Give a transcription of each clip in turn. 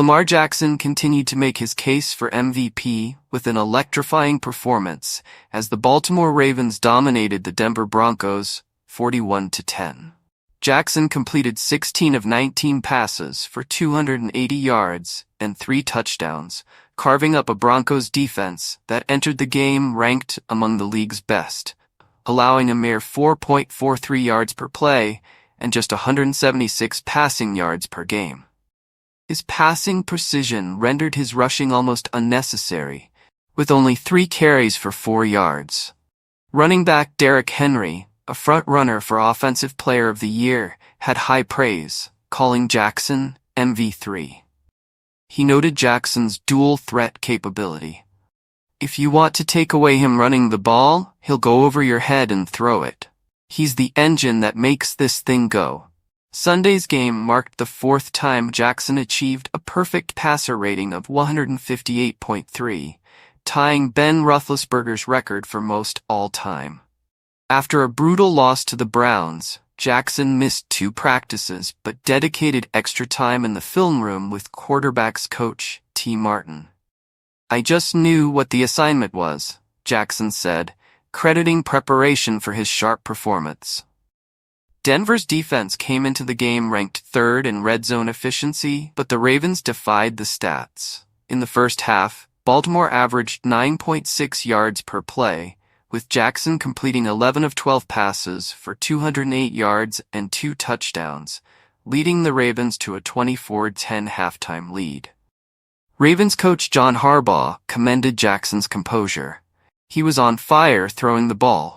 Lamar Jackson continued to make his case for MVP with an electrifying performance as the Baltimore Ravens dominated the Denver Broncos 41-10. Jackson completed 16 of 19 passes for 280 yards and 3 touchdowns, carving up a Broncos defense that entered the game ranked among the league's best, allowing a mere 4.43 yards per play and just 176 passing yards per game. His passing precision rendered his rushing almost unnecessary, with only 3 carries for 4 yards. Running back Derrick Henry, a front-runner for Offensive Player of the Year, had high praise, calling Jackson MV3. He noted Jackson's dual-threat capability. If you want to take away him running the ball, he'll go over your head and throw it. He's the engine that makes this thing go. Sunday's game marked the 4th time Jackson achieved a perfect passer rating of 158.3, tying Ben Roethlisberger's record for most all-time. After a brutal loss to the Browns, Jackson missed 2 practices but dedicated extra time in the film room with quarterbacks coach T. Martin. "I just knew what the assignment was," Jackson said, crediting preparation for his sharp performance. Denver's defense came into the game ranked 3rd in red zone efficiency, but the Ravens defied the stats. In the first half, Baltimore averaged 9.6 yards per play, with Jackson completing 11 of 12 passes for 208 yards and 2 touchdowns, leading the Ravens to a 24-10 halftime lead. Ravens coach John Harbaugh commended Jackson's composure. He was on fire throwing the ball.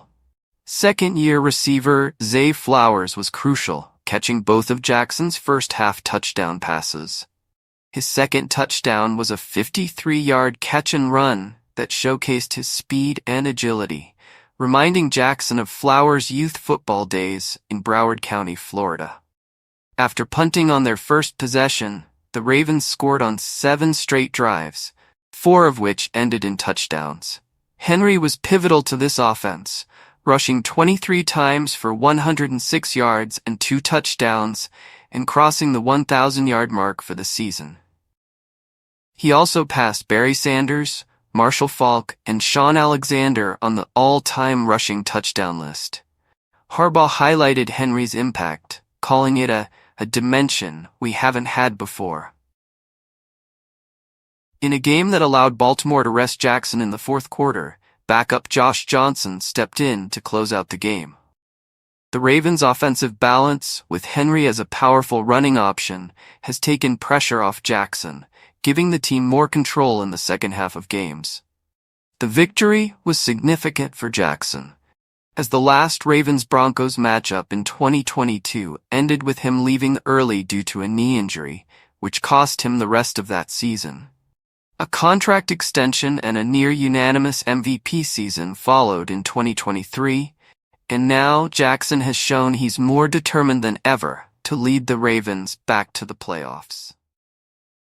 Second-year receiver Zay Flowers was crucial, catching both of Jackson's first-half touchdown passes. His second touchdown was a 53-yard catch-and-run that showcased his speed and agility, reminding Jackson of Flowers' youth football days in Broward County, Florida. After punting on their first possession, the Ravens scored on 7 straight drives, 4 of which ended in touchdowns. Henry was pivotal to this offense, rushing 23 times for 106 yards and 2 touchdowns, and crossing the 1,000-yard mark for the season. He also passed Barry Sanders, Marshall Faulk, and Shaun Alexander on the all-time rushing touchdown list. Harbaugh highlighted Henry's impact, calling it a dimension we haven't had before. In a game that allowed Baltimore to rest Jackson in the 4th quarter, backup Josh Johnson stepped in to close out the game. The Ravens' offensive balance, with Henry as a powerful running option, has taken pressure off Jackson, giving the team more control in the second half of games. The victory was significant for Jackson, as the last Ravens-Broncos matchup in 2022 ended with him leaving early due to a knee injury, which cost him the rest of that season. A contract extension and a near-unanimous MVP season followed in 2023, and now Jackson has shown he's more determined than ever to lead the Ravens back to the playoffs.